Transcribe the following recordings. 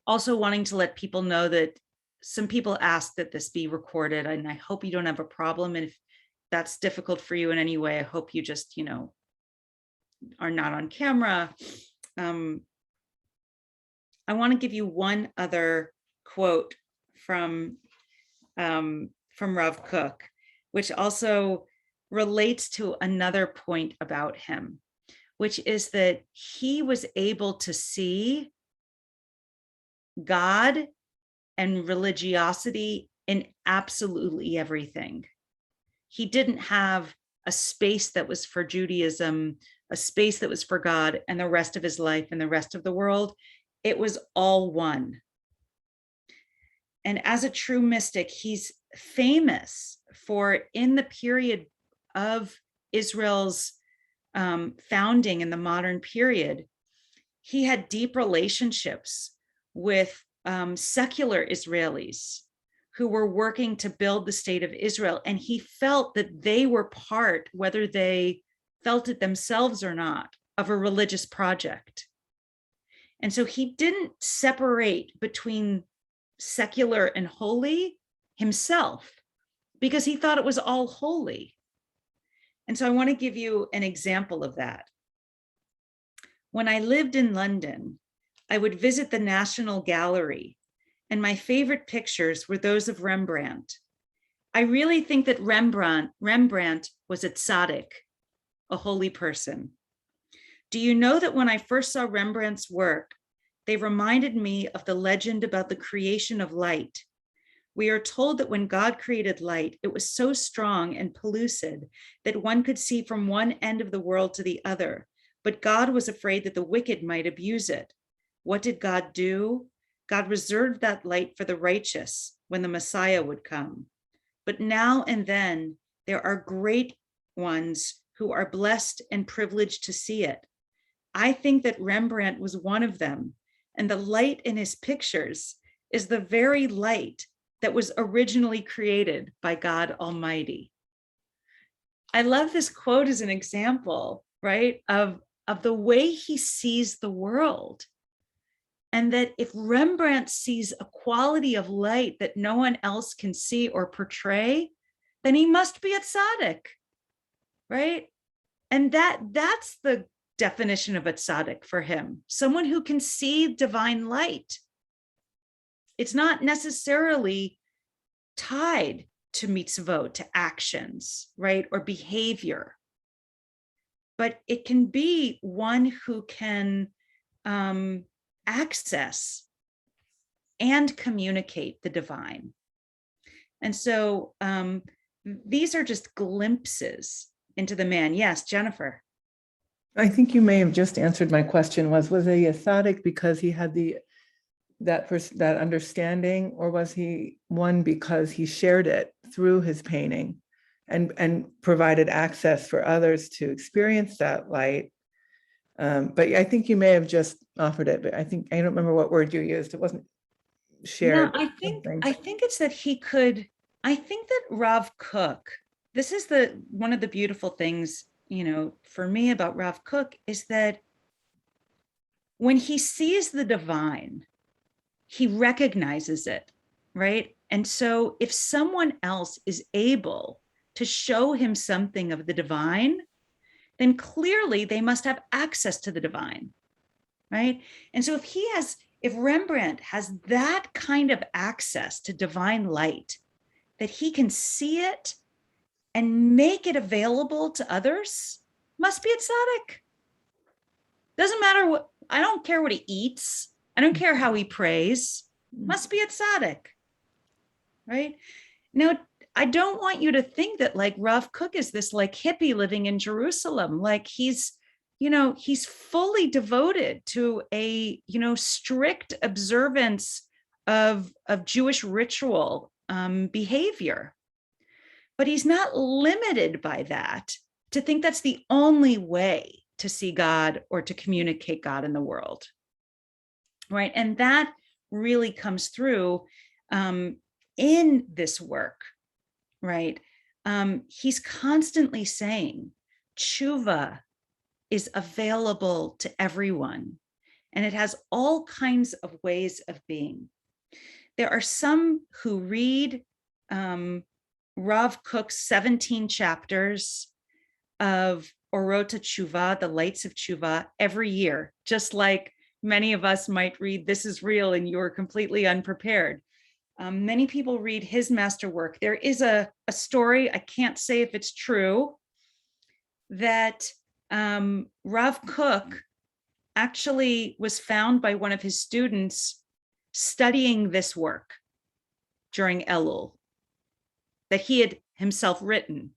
also wanting to let people know that some people ask that this be recorded, and I hope you don't have a problem. And if that's difficult for you in any way, I hope you just, are not on camera. I want to give you one other quote from Rav Kook, which also relates to another point about him, which is that he was able to see God and religiosity in absolutely everything. He didn't have a space that was for Judaism, a space that was for God, and the rest of his life and the rest of the world. It was all one. And as a true mystic, he's famous for, in the period of Israel's founding in the modern period, he had deep relationships with secular Israelis who were working to build the state of Israel. And he felt that they were part, whether they felt it themselves or not, of a religious project. And so he didn't separate between secular and holy himself, because he thought it was all holy. And so I want to give you an example of that. When I lived in London, I would visit the National Gallery, and my favorite pictures were those of Rembrandt. I really think that Rembrandt was a tzaddik, a holy person. Do you know that when I first saw Rembrandt's work, they reminded me of the legend about the creation of light? We are told that when God created light, it was so strong and pellucid that one could see from one end of the world to the other, but God was afraid that the wicked might abuse it. What did God do? God reserved that light for the righteous when the Messiah would come. But now and then, there are great ones who are blessed and privileged to see it. I think that Rembrandt was one of them, and the light in his pictures is the very light that was originally created by God Almighty. I love this quote as an example, right, of the way he sees the world. And that if Rembrandt sees a quality of light that no one else can see or portray, then he must be a tzaddik, right? And that's the definition of a tzaddik for him, someone who can see divine light. It's not necessarily tied to mitzvot, to actions, right, or behavior, but it can be one who can access and communicate the divine. And so these are just glimpses into the man. Yes, Jennifer. I think you may have just answered my question. Was he a tzaddik because he had that understanding, or was he one because he shared it through his painting and provided access for others to experience that light? But I think you may have just offered it, but I don't remember what word you used. It wasn't shared. No, I think it's that he could. I think that Rav Kook, this is one of the beautiful things, for me about Rav Kook, is that when he sees the divine, he recognizes it, right? And so if someone else is able to show him something of the divine, then clearly they must have access to the divine, right? And so if Rembrandt has that kind of access to divine light, that he can see it and make it available to others, must be a tzaddik. Doesn't matter I don't care what he eats. I don't care how he prays, must be a tzaddik, right? Now, I don't want you to think that like Rav Kook is this like hippie living in Jerusalem. Like he's fully devoted to a, strict observance of Jewish ritual behavior. But he's not limited by that to think that's the only way to see God or to communicate God in the world, right? And that really comes through in this work, right? He's constantly saying Chuva is available to everyone. and it has all kinds of ways of being. There are some who read Rav Kook's 17 chapters of Orota Chuva, the Lights of Chuva, every year, just like many of us might read This Is Real and you're completely unprepared. Many people read his masterwork. There is a story, I can't say if it's true, that Rav Kook actually was found by one of his students studying this work during Elul that he had himself written.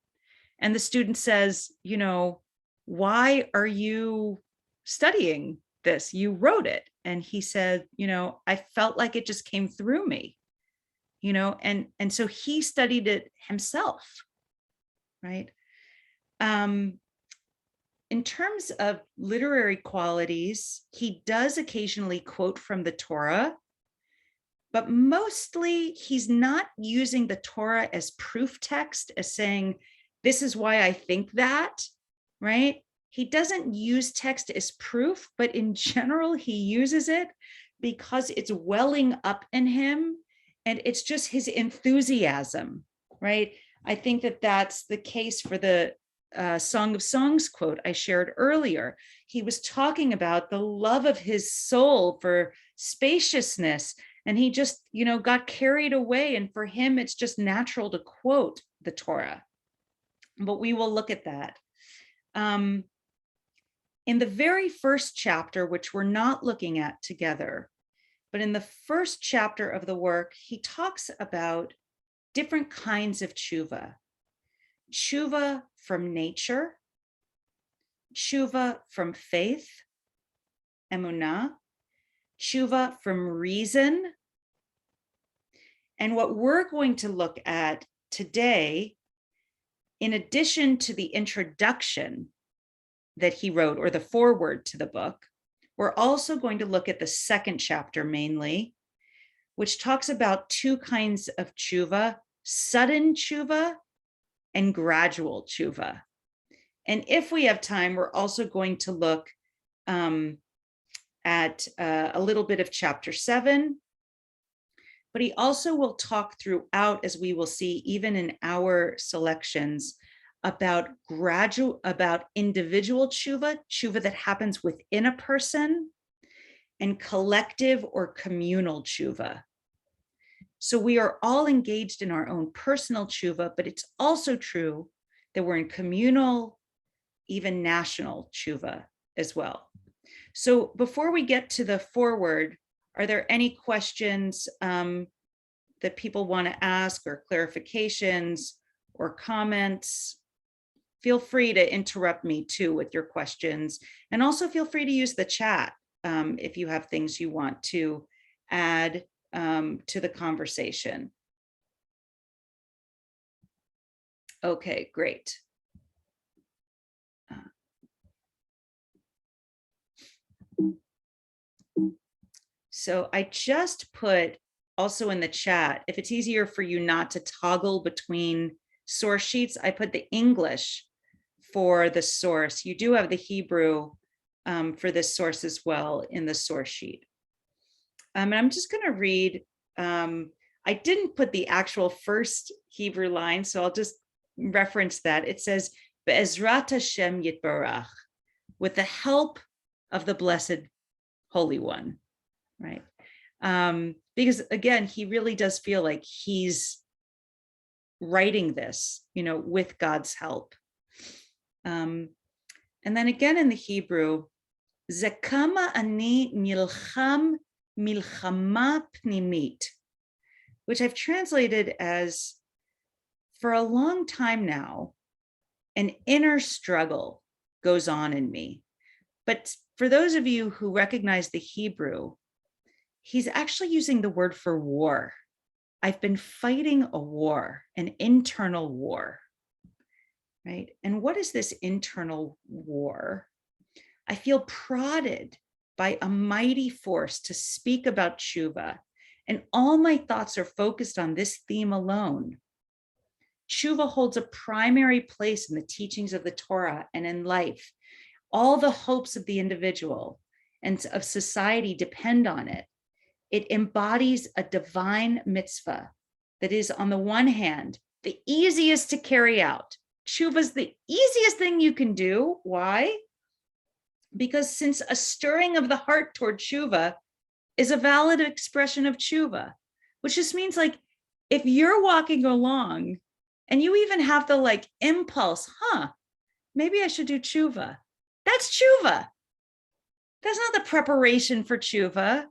And the student says, you know, why are you studying this? You wrote it. And he said, you know, I felt like it just came through me, you know, and so he studied it himself, right? In terms of literary qualities, he does occasionally quote from the Torah, but mostly he's not using the Torah as proof text, as saying, this is why I think that, right? He doesn't use text as proof, but in general, he uses it because it's welling up in him and it's just his enthusiasm, right? I think that that's the case for the Song of Songs quote I shared earlier. He was talking about the love of his soul for spaciousness, and he just, you know, got carried away. And for him, it's just natural to quote the Torah. But we will look at that. In the very first chapter, which we're not looking at together, but in the first chapter of the work, he talks about different kinds of tshuva. Tshuva from nature, tshuva from faith, emunah, tshuva from reason. And what we're going to look at today, in addition to the introduction that he wrote, or the foreword to the book, we're also going to look at the second chapter mainly, which talks about two kinds of tshuva, sudden tshuva and gradual tshuva. And if we have time, we're also going to look at a little bit of chapter 7, but he also will talk throughout, as we will see, even in our selections, about individual tshuva, tshuva that happens within a person, and collective or communal tshuva. So we are all engaged in our own personal tshuva, but it's also true that we're in communal, even national tshuva as well. So before we get to the foreword, are there any questions that people want to ask, or clarifications or comments? Feel free to interrupt me too with your questions, and also feel free to use the chat if you have things you want to add to the conversation. Okay, great. So I just put also in the chat, if it's easier for you not to toggle between source sheets, I put the English for the source. You do have the Hebrew for this source as well in the source sheet. And I'm just going to read. I didn't put the actual first Hebrew line, so I'll just reference that. It says, Be'ezrat Hashem Yitbarach, with the help of the Blessed Holy One, right? Because again, he really does feel like he's writing this, you know, with God's help. And then again in the Hebrew, Zekama ani nilcham milchama pnimit, which I've translated as, for a long time now, an inner struggle goes on in me. But for those of you who recognize the Hebrew, he's actually using the word for war. I've been fighting a war, an internal war, right? And what is this internal war? I feel prodded by a mighty force to speak about Chuva, and all my thoughts are focused on this theme alone. Chuva holds a primary place in the teachings of the Torah and in life, all the hopes of the individual, and of society depend on it. It embodies a divine mitzvah that is, on the one hand, the easiest to carry out. Chuva is the easiest thing you can do. Why? Because since a stirring of the heart toward Chuva is a valid expression of Chuva, which just means like, if you're walking along and you even have the like impulse, maybe I should do Chuva. That's Chuva. That's not the preparation for Chuva.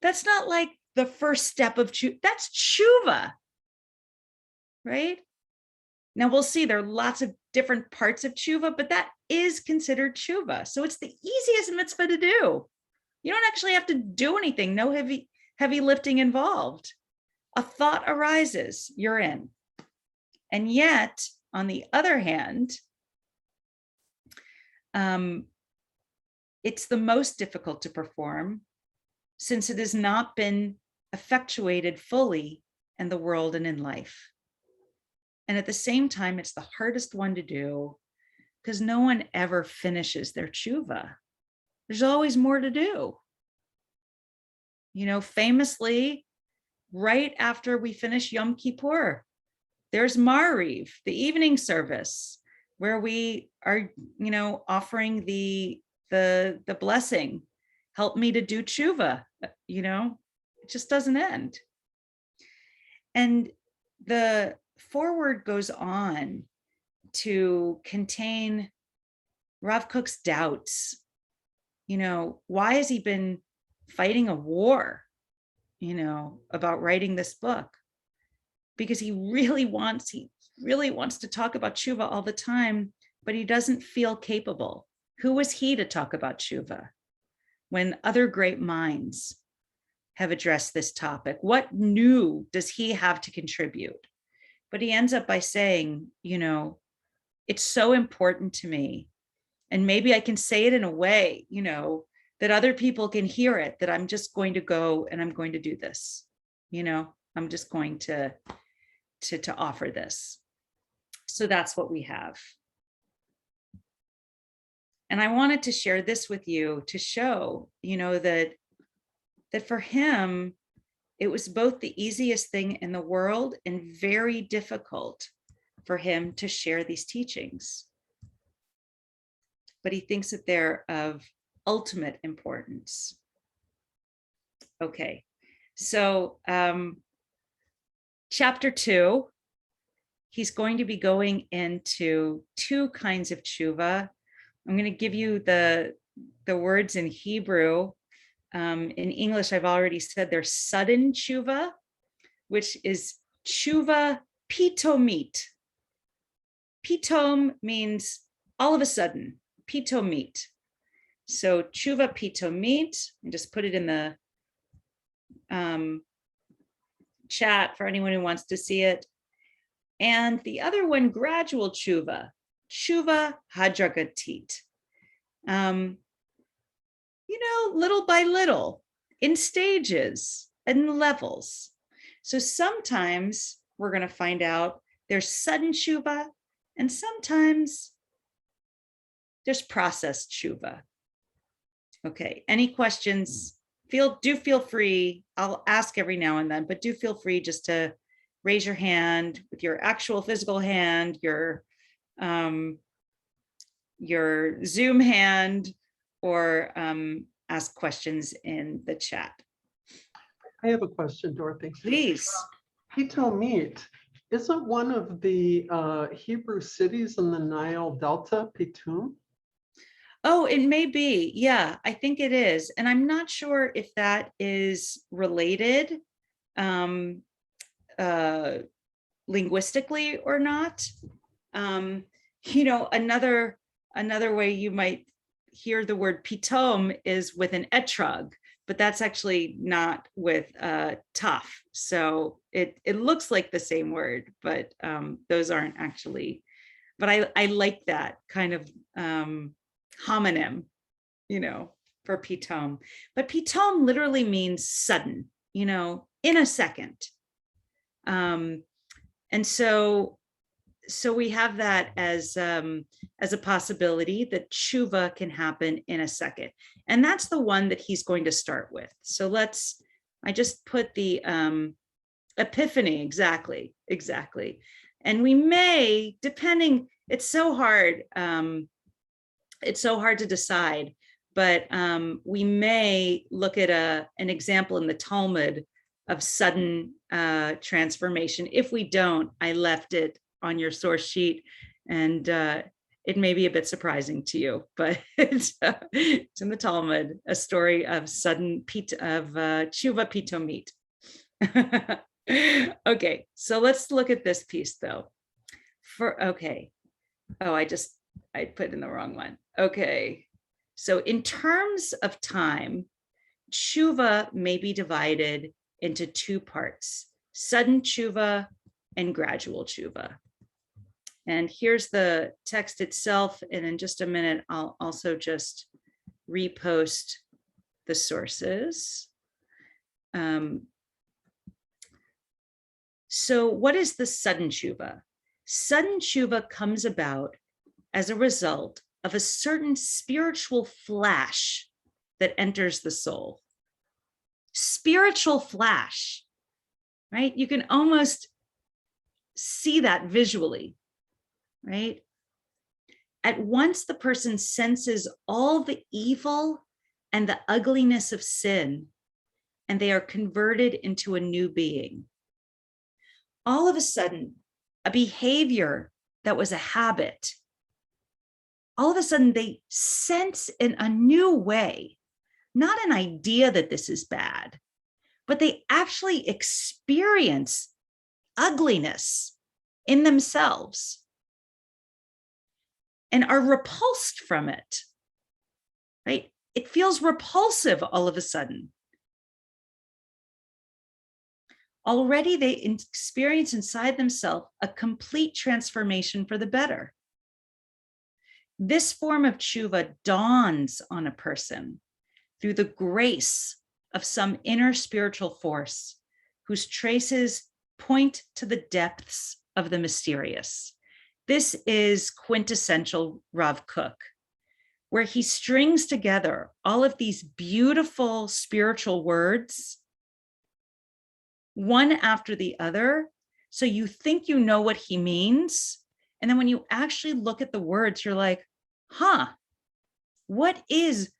That's not like the first step of Chuva. That's Chuva, right? Now we'll see there are lots of different parts of Chuva, but that is considered Chuva. So it's the easiest mitzvah to do. You don't actually have to do anything. No heavy lifting involved. A thought arises, you're in. And yet, on the other hand, it's the most difficult to perform since it has not been effectuated fully in the world and in life. And at the same time, it's the hardest one to do because no one ever finishes their tshuva. There's always more to do. You know, famously, right after we finish Yom Kippur, there's Mariv, the evening service, where we are, you know, offering the blessing. Help me to do tshuva. You know, it just doesn't end. And the foreword goes on to contain Rav Kook's doubts. You know, why has he been fighting a war, you know, about writing this book? Because he really wants to talk about tshuva all the time, but he doesn't feel capable. Who was he to talk about tshuva when other great minds have addressed this topic? What new does he have to contribute? But he ends up by saying, you know, it's so important to me. And maybe I can say it in a way, you know, that other people can hear it, that I'm just going to go and I'm going to do this. You know, I'm just going to offer this. So that's what we have. And I wanted to share this with you to show, you know, that for him, it was both the easiest thing in the world and very difficult for him to share these teachings. But he thinks that they're of ultimate importance. Okay, so chapter 2, he's going to be going into two kinds of tshuva. I'm going to give you the words in Hebrew. In English, I've already said there's sudden tshuva, which is tshuva pitomit. Pitom means all of a sudden, pitomit. So tshuva pitomit, and just put it in the chat for anyone who wants to see it. And the other one, gradual tshuva, tshuva hadragatit. You know, little by little, in stages and levels. So sometimes we're going to find out there's sudden tshuva, and sometimes there's processed tshuva. Okay, any questions? Do feel free. I'll ask every now and then, but do feel free just to raise your hand with your actual physical hand, your Zoom hand, or ask questions in the chat. I have a question, Dorothy. Please. Pitomit, isn't one of the Hebrew cities in the Nile Delta Pitum? Oh, it may be. Yeah, I think it is. And I'm not sure if that is related linguistically or not. You know, another way you might hear the word pitom is with an etrog, but that's actually not with taf. So it looks like the same word, but those aren't actually. But I like that kind of homonym, you know, for pitom. But pitom literally means sudden, you know, in a second. And so so we have that as a possibility that Chuva can happen in a second. And that's the one that he's going to start with. So I just put the epiphany, exactly. And we may, depending, it's so hard to decide, but we may look at an example in the Talmud of sudden transformation. If we don't, I left it on your source sheet, and it may be a bit surprising to you, but it's in the Talmud, a story of sudden Chuva Pitomit. Okay, so let's look at this piece though. I put in the wrong one. Okay, so in terms of time, Chuva may be divided into two parts: sudden Chuva and gradual Chuva. And here's the text itself. And in just a minute, I'll also just repost the sources. So what is the sudden Chuva? Sudden Chuva comes about as a result of a certain spiritual flash that enters the soul. Spiritual flash, right? You can almost see that visually, right? At once the person senses all the evil and the ugliness of sin, and they are converted into a new being. All of a sudden, a behavior that was a habit, all of a sudden they sense in a new way, not an idea that this is bad, but they actually experience ugliness in themselves and are repulsed from it, right? It feels repulsive all of a sudden. Already they experience inside themselves a complete transformation for the better. This form of Chuva dawns on a person through the grace of some inner spiritual force whose traces point to the depths of the mysterious. This is quintessential Rav Kook, where he strings together all of these beautiful spiritual words, one after the other. So you think you know what he means. And then when you actually look at the words, you're like, what is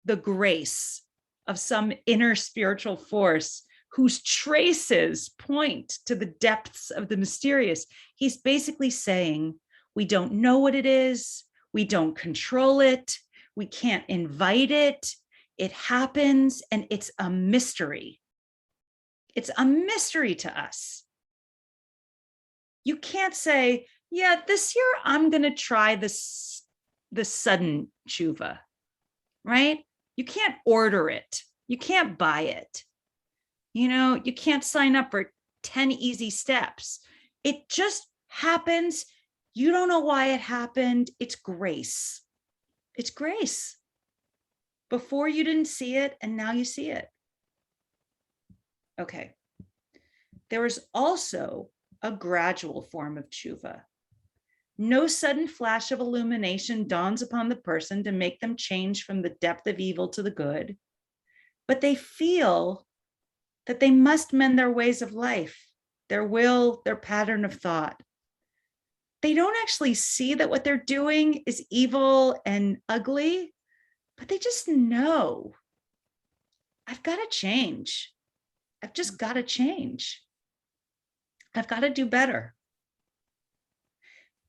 the grace of some inner spiritual force whose traces point to the depths of the mysterious? He's basically saying, we don't know what it is. We don't control it. We can't invite it. It happens, and it's a mystery. It's a mystery to us. You can't say, yeah, this year I'm going to try the sudden Chuva, right? You can't order it. You can't buy it. You can't sign up for 10 easy steps. It just happens. You don't know why it happened. It's grace. It's grace. Before you didn't see it, and now you see it. Okay. There is also a gradual form of Chuva. No sudden flash of illumination dawns upon the person to make them change from the depth of evil to the good, but they feel that they must mend their ways of life, their will, their pattern of thought. They don't actually see that what they're doing is evil and ugly, but they just know, I've got to change. I've just got to change. I've got to do better.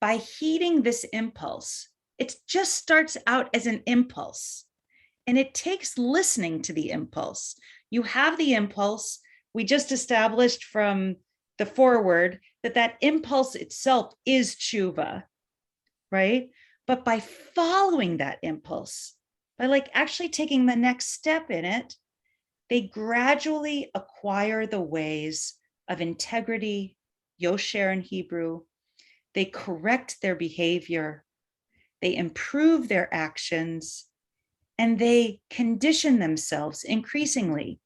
By heeding this impulse, it just starts out as an impulse, and it takes listening to the impulse. You have the impulse. We just established from the foreword that impulse itself is Chuva, right? But by following that impulse, by actually taking the next step in it, they gradually acquire the ways of integrity, yosher in Hebrew. They correct their behavior, they improve their actions, and they condition themselves increasingly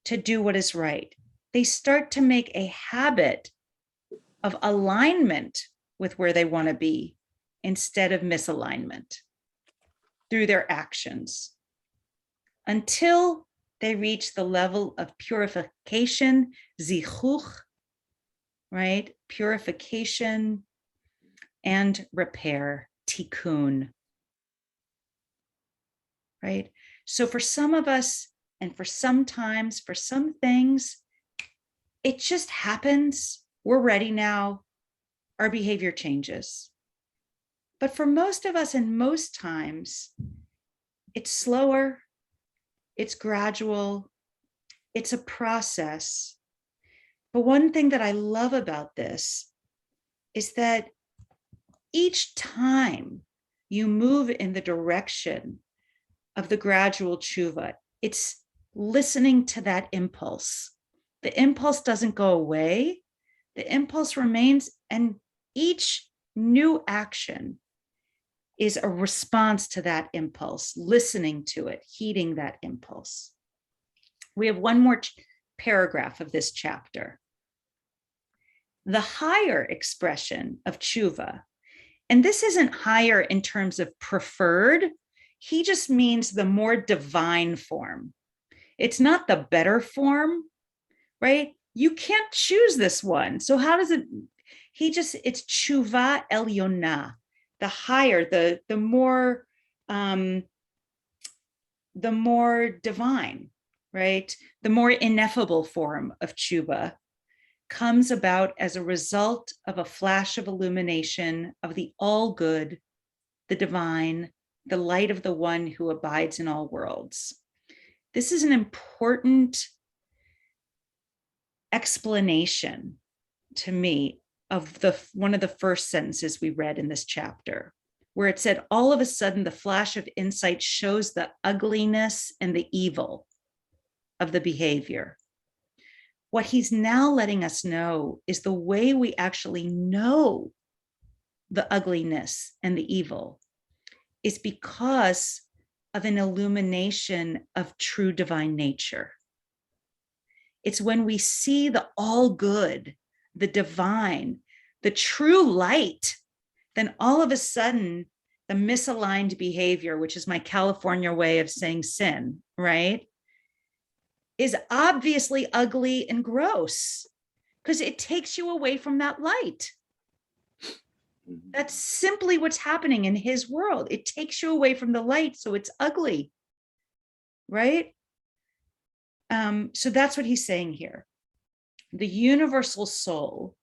to do what is right. They start to make a habit of alignment with where they want to be instead of misalignment through their actions until they reach the level of purification, zichuch, right? Purification and repair, tikkun, right? So for some of us, and for some times, for some things, it just happens. We're ready now. Our behavior changes. But for most of us, and most times, it's slower, it's gradual, it's a process. But one thing that I love about this is that each time you move in the direction of the gradual tshuva, it's listening to that impulse. The impulse doesn't go away. The impulse remains, and each new action is a response to that impulse, listening to it, heeding that impulse. We have one more paragraph of this chapter. The higher expression of tshuva, and this isn't higher in terms of preferred, he just means the more divine form. It's not the better form, right? You can't choose this one. So how does it, it's tshuva elyona, the higher, the more divine, right? The more ineffable form of tshuva comes about as a result of a flash of illumination of the all good, the divine, the light of the one who abides in all worlds. This is an important explanation to me of one of the first sentences we read in this chapter, where it said, all of a sudden, the flash of insight shows the ugliness and the evil of the behavior. What he's now letting us know is the way we actually know the ugliness and the evil is because of an illumination of true divine nature. It's when we see the all good, the divine, the true light, then all of a sudden, the misaligned behavior, which is my California way of saying sin, right, is obviously ugly and gross because it takes you away from that light. That's simply what's happening in his world. It takes you away from the light, so it's ugly, right? So that's what he's saying here. The universal soul,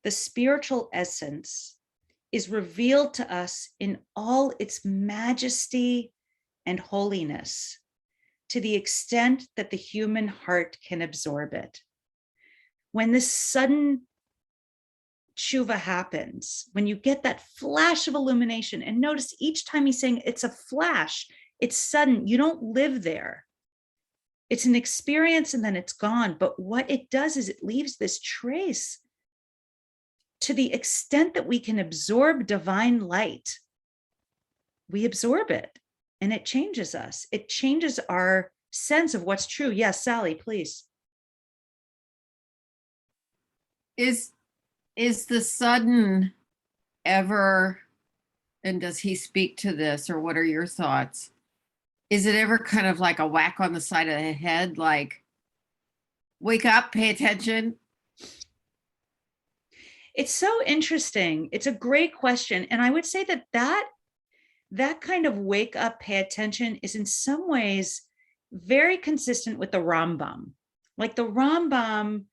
the spiritual essence, is revealed to us in all its majesty and holiness, to the extent that the human heart can absorb it. When this sudden tshuva happens, when you get that flash of illumination, and notice each time he's saying it's a flash, it's sudden, you don't live there. It's an experience and then it's gone. But what it does is it leaves this trace. To the extent that we can absorb divine light, we absorb it and it changes us. It changes our sense of what's true. Yes, Sally, please. Is the sudden ever, and does he speak to this, or what are your thoughts? Is it ever kind of like a whack on the side of the head, like, wake up, pay attention? It's so interesting. It's a great question. And I would say that kind of wake up, pay attention is in some ways very consistent with the Rambam. Like the Rambam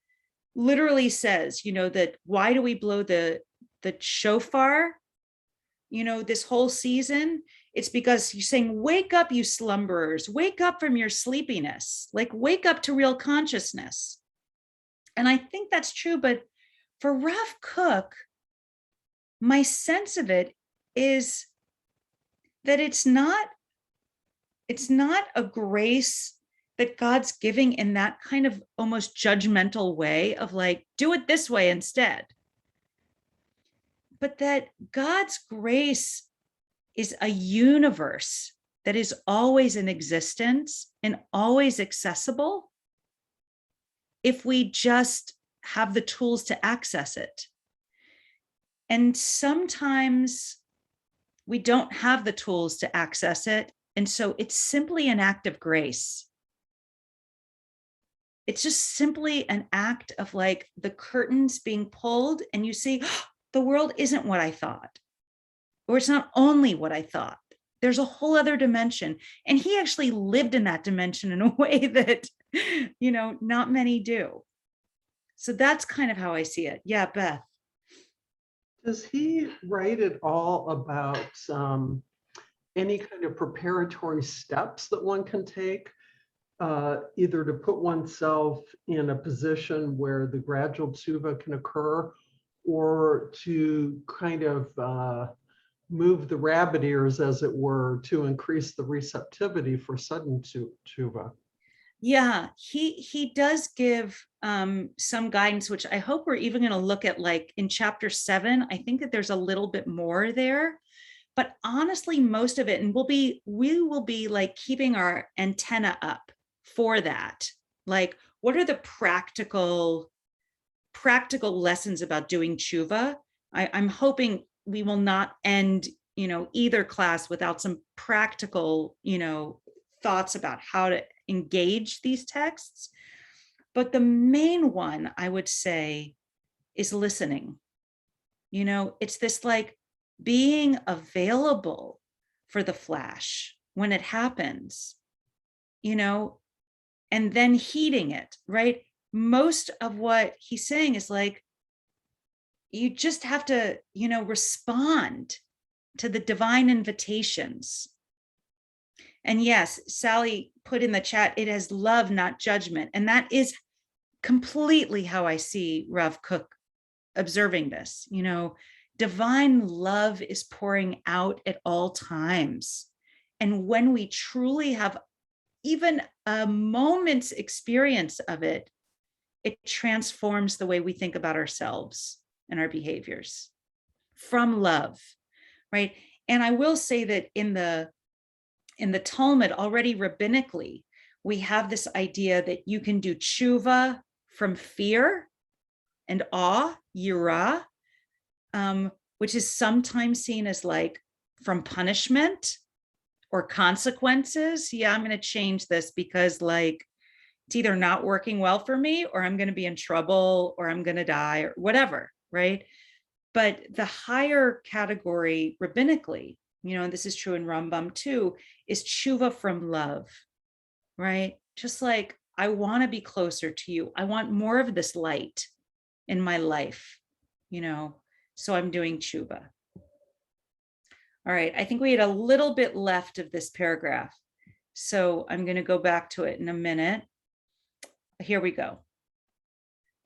literally says, that why do we blow the shofar, this whole season? It's because he's saying, wake up, you slumberers, wake up from your sleepiness, like wake up to real consciousness. And I think that's true. But for Rav Kook, my sense of it is that it's not a grace that God's giving in that kind of almost judgmental way of like, do it this way instead. But that God's grace is a universe that is always in existence and always accessible if we just have the tools to access it. And sometimes we don't have the tools to access it. And so it's simply an act of grace. It's just simply an act of like the curtains being pulled and you see, oh, the world isn't what I thought, or it's not only what I thought. There's a whole other dimension. And he actually lived in that dimension in a way that, not many do. So that's kind of how I see it. Yeah, Beth. Does he write at all about any kind of preparatory steps that one can take, either to put oneself in a position where the gradual Chuva can occur, or to kind of move the rabbit ears, as it were, to increase the receptivity for sudden Chuva? Yeah, he does give some guidance, which I hope we're even going to look at, like in chapter 7. I think that there's a little bit more there, but honestly, most of it, and we will be like keeping our antenna up for that. Like, what are the practical lessons about doing Chuva? I'm hoping we will not end, either class without some practical, thoughts about how to engage these texts. But the main one I would say is listening. It's this like being available for the flash when it happens, and then heeding it, right? Most of what he's saying is like, you just have to, respond to the divine invitations. And yes, Sally put in the chat, it has love, not judgment. And that is completely how I see Rav Kook observing this. Divine love is pouring out at all times. And when we truly have even a moment's experience of it, it transforms the way we think about ourselves and our behaviors from love, right? And I will say that in the Talmud, already rabbinically, we have this idea that you can do tshuva from fear and awe, yirah, which is sometimes seen as like from punishment or consequences. Yeah, I'm going to change this because like it's either not working well for me, or I'm going to be in trouble, or I'm going to die, or whatever, right? But the higher category rabbinically, and this is true in Rambam too, is tshuva from love, right? Just like, I want to be closer to you. I want more of this light in my life, so I'm doing tshuva. All right, I think we had a little bit left of this paragraph, so I'm going to go back to it in a minute. Here we go.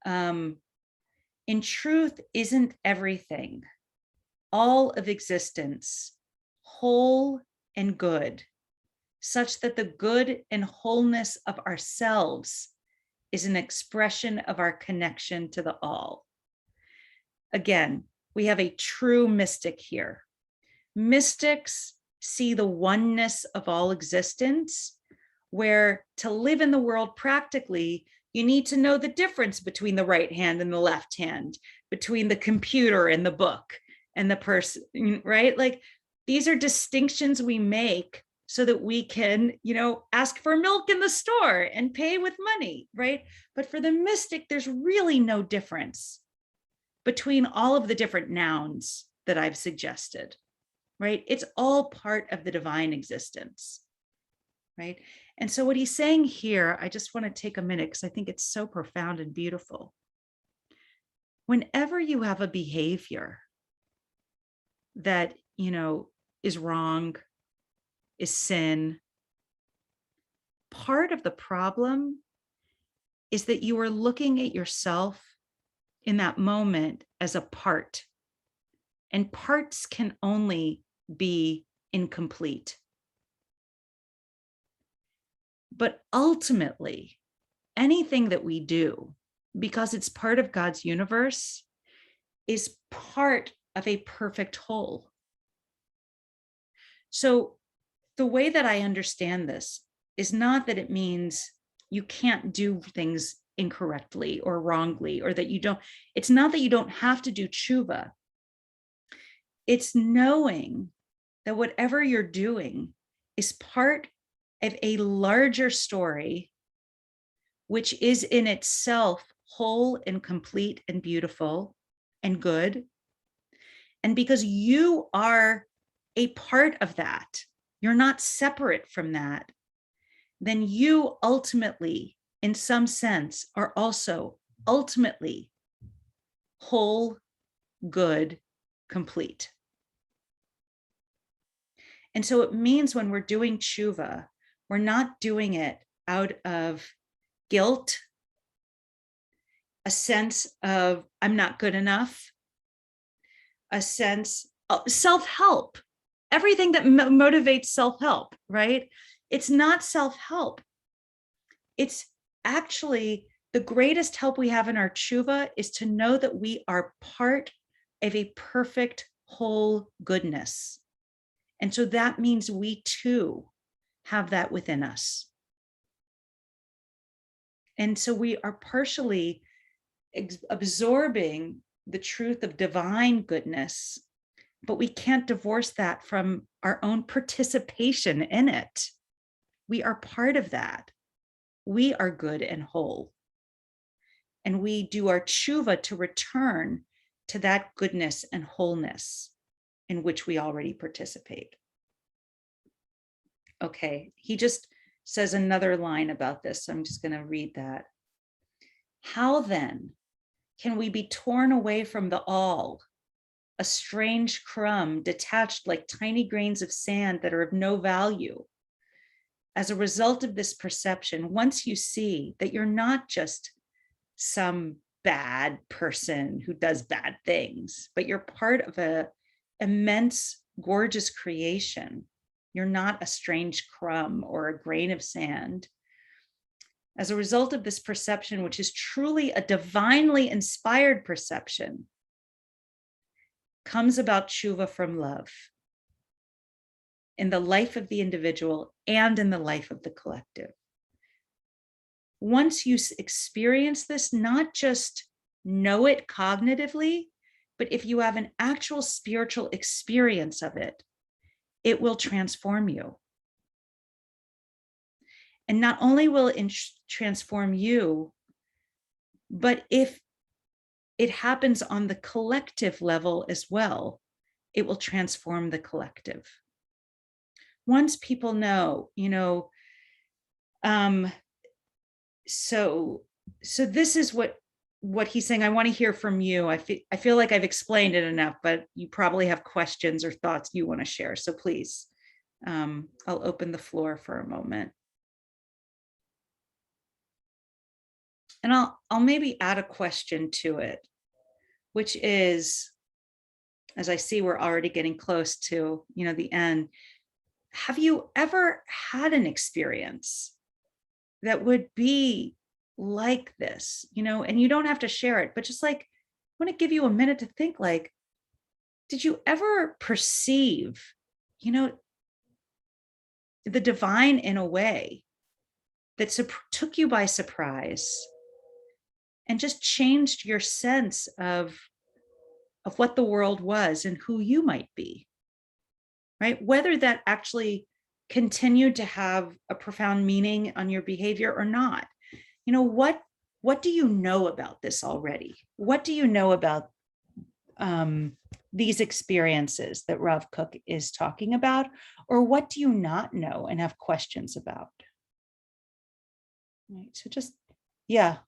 In truth, isn't everything, all of existence, whole and good, such that the good and wholeness of ourselves is an expression of our connection to the all? Again, we have a true mystic here. Mystics see the oneness of all existence, where to live in the world practically, you need to know the difference between the right hand and the left hand, between the computer and the book and the person, right? Like, these are distinctions we make so that we can, ask for milk in the store and pay with money, right? But for the mystic, there's really no difference between all of the different nouns that I've suggested, right? It's all part of the divine existence, right? And so what he's saying here, I just want to take a minute because I think it's so profound and beautiful. Whenever you have a behavior that, is wrong, is sin, part of the problem is that you are looking at yourself in that moment as a part, and parts can only be incomplete. But ultimately, anything that we do, because it's part of God's universe, is part of a perfect whole. So the way that I understand this is not that it means you can't do things incorrectly or wrongly, or that you don't, it's not that you don't have to do tshuva. It's knowing that whatever you're doing is part of a larger story, which is in itself whole and complete and beautiful and good. And because you are a part of that, you're not separate from that, then you ultimately, in some sense, are also ultimately whole, good, complete. And so it means when we're doing Chuva, we're not doing it out of guilt, a sense of I'm not good enough, a sense of self-help, everything that motivates self-help, right? It's not self-help. It's actually the greatest help we have in our Chuva is to know that we are part of a perfect whole goodness. And so that means we too have that within us. And so we are partially absorbing the truth of divine goodness, but we can't divorce that from our own participation in it. We are part of that. We are good and whole. And we do our Chuva to return to that goodness and wholeness in which we already participate. Okay, he just says another line about this, so I'm just going to read that. How then can we be torn away from the all, a strange crumb detached like tiny grains of sand that are of no value? As a result of this perception, once you see that you're not just some bad person who does bad things, but you're part of an immense, gorgeous creation. You're not a strange crumb or a grain of sand. As a result of this perception, which is truly a divinely inspired perception, comes about Chuva from love in the life of the individual and in the life of the collective. Once you experience this, not just know it cognitively, but if you have an actual spiritual experience of it, it will transform you. And not only will it transform you, but if it happens on the collective level as well, it will transform the collective. Once people know, so this is what he's saying. I want to hear from you. I feel like I've explained it enough, but you probably have questions or thoughts you want to share. So please, I'll open the floor for a moment. And I'll maybe add a question to it, which is, as I see we're already getting close to, the end. Have you ever had an experience that would be like this, and you don't have to share it, but just like, I want to give you a minute to think, like, did you ever perceive, the divine in a way that took you by surprise and just changed your sense of what the world was and who you might be, right? Whether that actually continued to have a profound meaning on your behavior or not. What do you know about this already? What do you know about these experiences that Rav Kook is talking about? Or what do you not know and have questions about? Right, so just,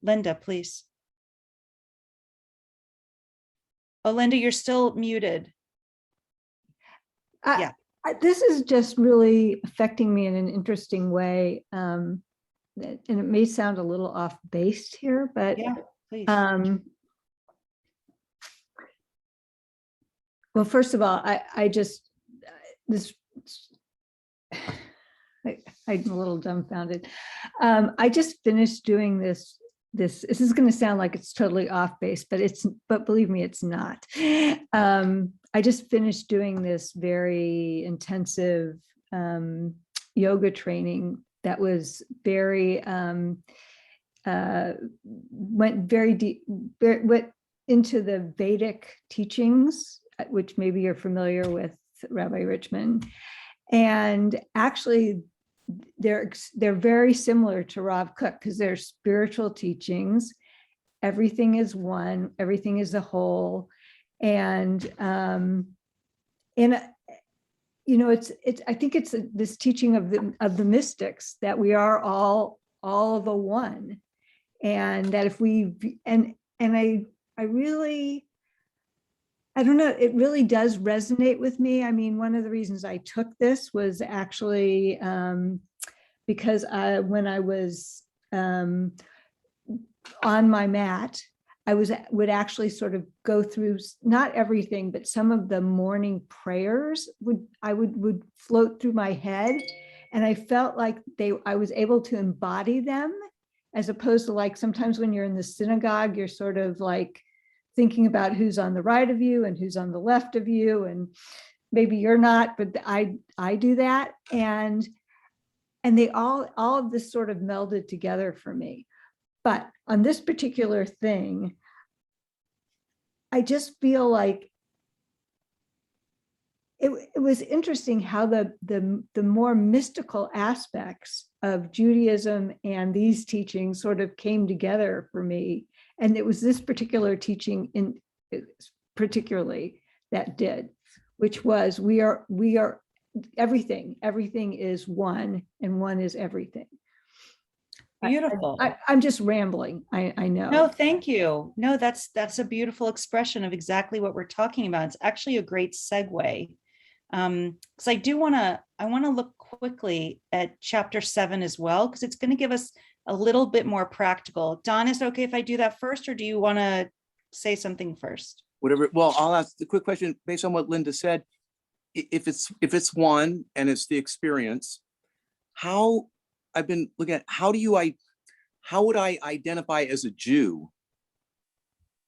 Linda, please. Oh, Linda, you're still muted. This is just really affecting me in an interesting way. And it may sound a little off base here, but please. Well, first of all, I'm a little dumbfounded. I just finished doing this is going to sound like it's totally off base, but believe me, it's not. I just finished doing this very intensive yoga training that was very, went very deep, went into the Vedic teachings which maybe you're familiar with, Rabbi Richman. And actually, they're very similar to Rav Kook because they're spiritual teachings. Everything is one, everything is a whole. And it's I think it's this teaching of the mystics that we are all of a one. And that if we, and I really, I don't know, it really does resonate with me. I mean, one of the reasons I took this was actually because when I was on my mat, I would actually sort of go through, not everything, but some of the morning prayers would float through my head. And I felt like I was able to embody them, as opposed to like sometimes when you're in the synagogue, you're sort of like thinking about who's on the right of you and who's on the left of you. And maybe you're not, but I do that. And they all of this sort of melded together for me. But on this particular thing, I just feel like it was interesting how the more mystical aspects of Judaism and these teachings sort of came together for me. And it was this particular teaching particularly that did, which was we are everything is one, and one is everything. Beautiful. I'm just rambling. I know. No, thank you. No, that's a beautiful expression of exactly what we're talking about. It's actually a great segue. Because I want to look quickly at chapter 7 as well, because it's going to give us a little bit more practical. Don, is it okay if I do that first, or do you want to say something first? Whatever. Well, I'll ask the quick question based on what Linda said. If it's one and it's the experience, how I've been looking at how would I identify as a Jew?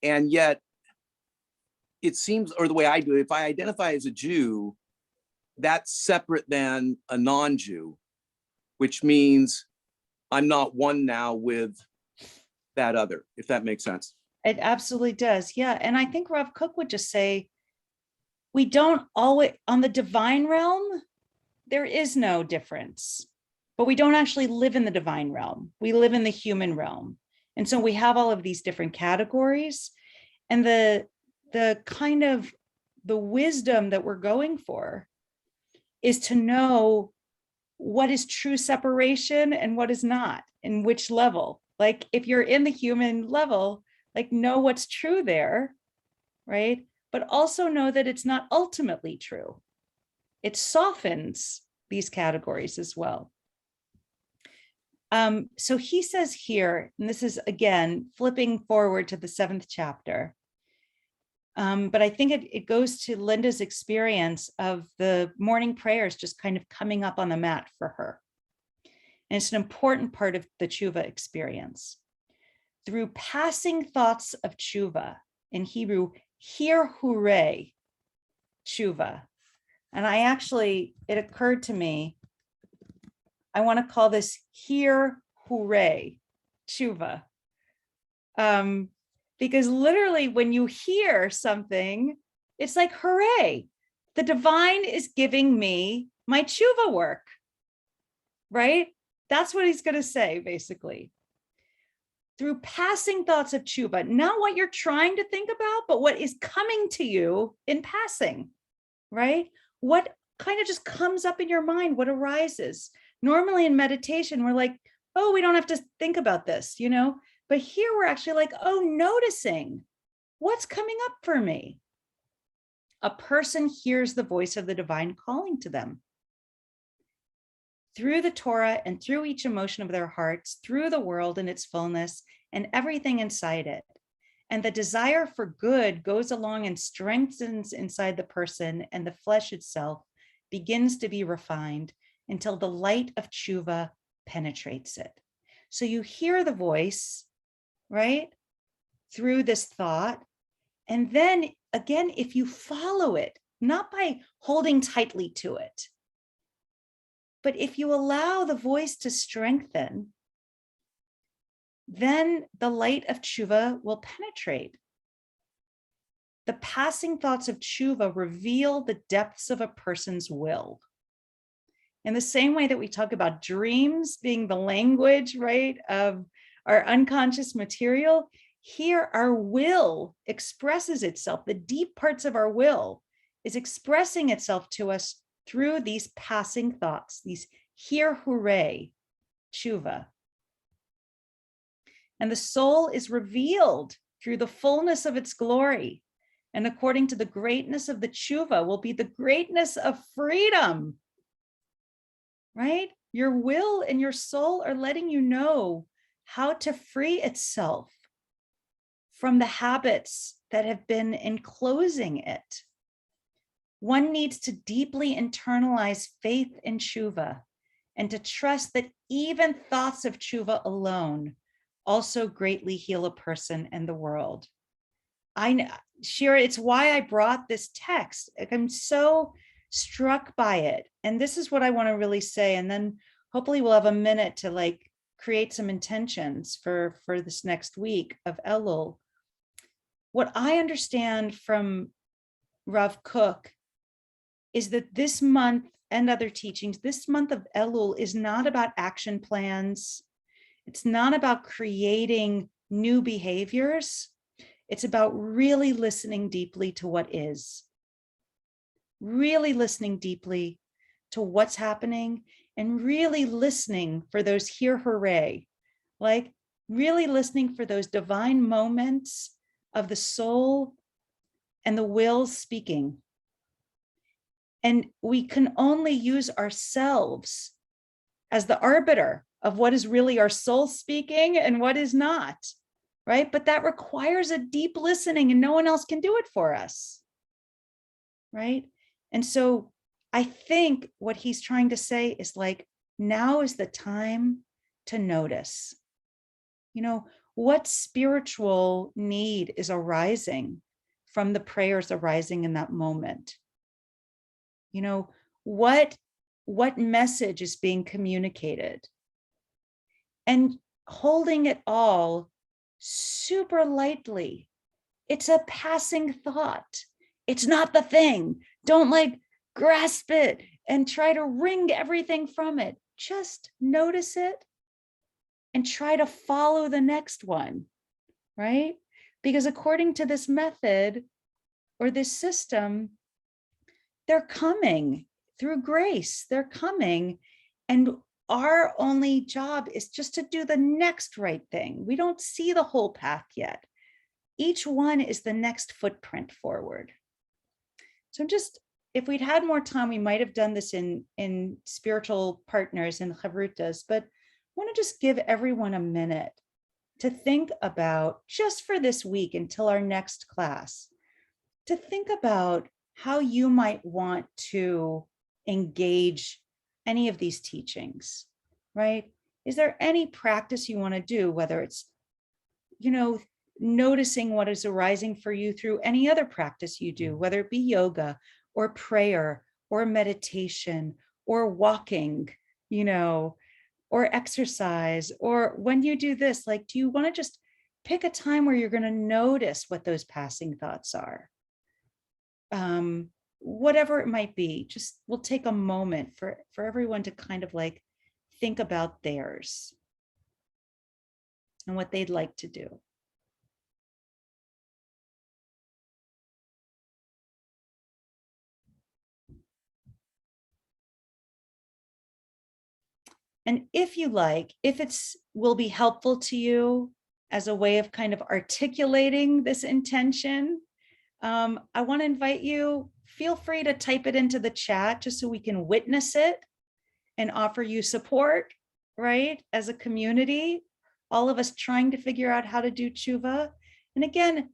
And yet it seems, or the way I do it, if I identify as a Jew, that's separate than a non-Jew, which means I'm not one now with that other, if that makes sense. It absolutely does. Yeah. And I think Rav Kook would just say, we don't always, on the divine realm, there is no difference, but we don't actually live in the divine realm. We live in the human realm. And so we have all of these different categories, and the kind of the wisdom that we're going for is to know what is true separation and what is not, and which level. Like if you're in the human level, like know what's true there, right? But also know that it's not ultimately true. It softens these categories as well. So he says here, and this is again, flipping forward to the 7th chapter, but I think it goes to Linda's experience of the morning prayers just kind of coming up on the mat for her. And it's an important part of the Chuva experience. Through passing thoughts of Chuva, in Hebrew, hear hooray, Chuva. And it occurred to me, I want to call this hear hooray, Chuva. Because literally when you hear something, it's like, hooray, the divine is giving me my Chuva work, right? That's what he's going to say, basically. Through passing thoughts of Chuva, not what you're trying to think about, but what is coming to you in passing, right? What kind of just comes up in your mind, what arises. Normally in meditation, we're like, oh, we don't have to think about this, But here we're actually like, oh, noticing what's coming up for me. A person hears the voice of the divine calling to them. Through the Torah and through each emotion of their hearts, through the world and its fullness and everything inside it. And the desire for good goes along and strengthens inside the person, and the flesh itself begins to be refined until the light of Chuva penetrates it. So you hear the voice, right, through this thought. And then again, if you follow it, not by holding tightly to it, but if you allow the voice to strengthen, then the light of Chuva will penetrate. The passing thoughts of Chuva reveal the depths of a person's will. In the same way that we talk about dreams being the language, right, of our unconscious material, here our will expresses itself. The deep parts of our will is expressing itself to us through these passing thoughts, these here hooray, Chuva. And the soul is revealed through the fullness of its glory. And according to the greatness of the Chuva will be the greatness of freedom, right? Your will and your soul are letting you know how to free itself from the habits that have been enclosing it. One needs to deeply internalize faith in Chuva and to trust that even thoughts of Chuva alone also greatly heal a person and the world. Shira, it's why I brought this text. I'm so struck by it. And this is what I want to really say. And then hopefully we'll have a minute to like create some intentions for this next week of Elul. What I understand from Rav Kook is that this month and other teachings, this month of Elul is not about action plans. It's not about creating new behaviors. It's about really listening deeply to what is. Really listening deeply to what's happening and really listening for those here hooray, like really listening for those divine moments of the soul and the will speaking. And we can only use ourselves as the arbiter of what is really our soul speaking and what is not, right? But that requires a deep listening and no one else can do it for us, right? And so I think what he's trying to say is like, now is the time to notice, what spiritual need is arising from the prayers arising in that moment? What message is being communicated? And holding it all super lightly. It's a passing thought. It's not the thing. Don't like grasp it and try to wring everything from it. Just notice it and try to follow the next one, right? Because according to this method or this system, they're coming through grace. They're coming. And our only job is just to do the next right thing. We don't see the whole path yet. Each one is the next footprint forward. So if we'd had more time, we might have done this in spiritual partners and chavrutas, but I want to just give everyone a minute to think about, just for this week until our next class, to think about how you might want to engage any of these teachings, right? Is there any practice you want to do, whether it's, noticing what is arising for you through any other practice you do, whether it be yoga or prayer or meditation or walking, or exercise, or when you do this, like, do you want to just pick a time where you're going to notice what those passing thoughts are? Whatever it might be, just we'll take a moment for everyone to kind of like think about theirs and what they'd like to do. And if you like, if will be helpful to you as a way of kind of articulating this intention, I want to invite you, feel free to type it into the chat just so we can witness it and offer you support, right? As a community, all of us trying to figure out how to do tshuva. And again,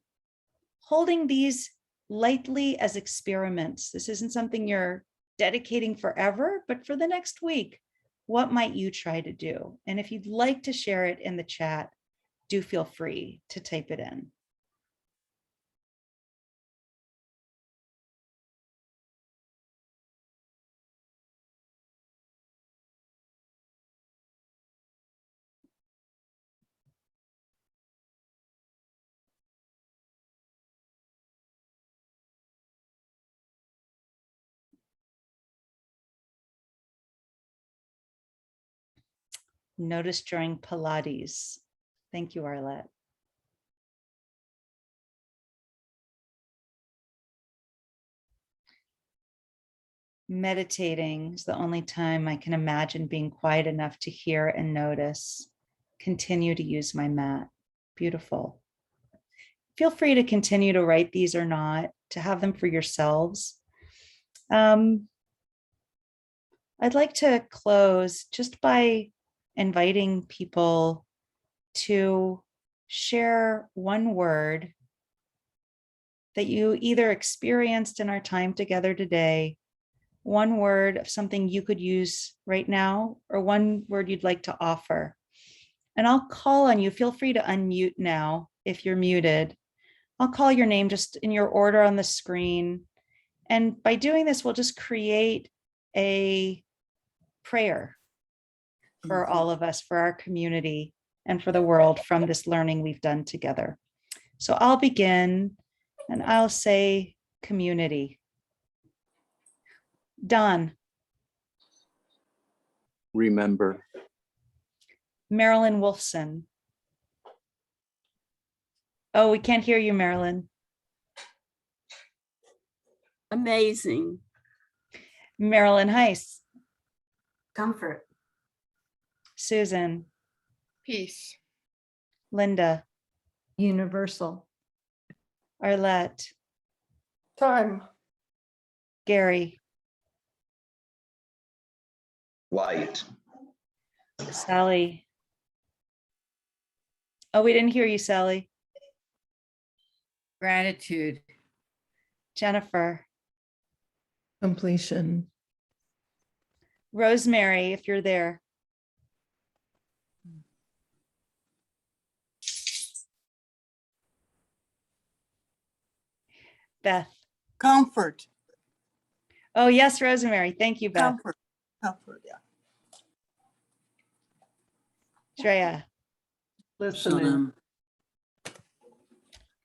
holding these lightly as experiments. This isn't something you're dedicating forever, but for the next week, what might you try to do? And if you'd like to share it in the chat, do feel free to type it in. Notice during Pilates. Thank you, Arlette. Meditating is the only time I can imagine being quiet enough to hear and notice. Continue to use my mat. Beautiful. Feel free to continue to write these or not, to have them for yourselves. I'd like to close just by inviting people to share one word that you either experienced in our time together today, one word of something you could use right now, or one word you'd like to offer. And I'll call on you. Feel free to unmute now if you're muted. I'll call your name just in your order on the screen. And by doing this, we'll just create a prayer for all of us, for our community, and for the world from this learning we've done together. So I'll begin and I'll say community. Don. Remember. Marilyn Wolfson. Oh, we can't hear you, Marilyn. Amazing. Marilyn Heiss. Comfort. Susan. Peace. Linda. Universal. Arlette. Time. Gary. Light. Sally. Oh, we didn't hear you, Sally. Gratitude. Jennifer. Completion. Rosemary, if you're there. Beth. Comfort. Oh, yes, Rosemary. Thank you, Beth. Comfort. Comfort. Yeah. Shreya. Listening.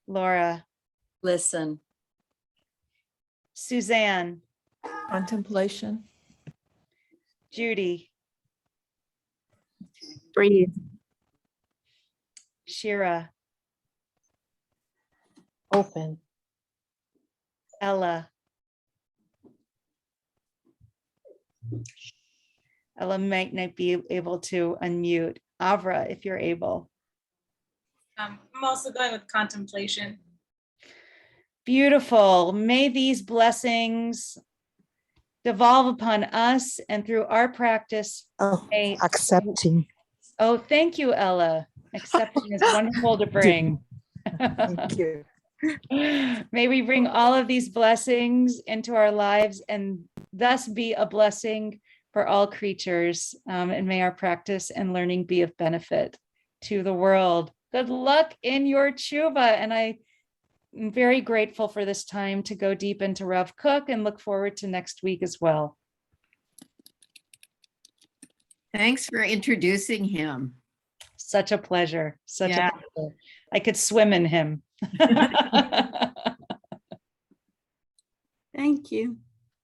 Laura. Listen. Suzanne. Contemplation. Judy. Breathe. Shira. Open. Ella. Ella might not be able to unmute. Avra, if you're able. I'm also going with contemplation. Beautiful. May these blessings devolve upon us, and through our practice. Oh, may- accepting. Oh, thank you, Ella. Accepting is wonderful to bring. Thank you. May we bring all of these blessings into our lives and thus be a blessing for all creatures. And may our practice and learning be of benefit to the world. Good luck in your Chuva. And I'm very grateful for this time to go deep into Rav Kook and look forward to next week as well. Thanks for introducing him. Such a pleasure. Such Yeah. a pleasure. I could swim in him. Thank you.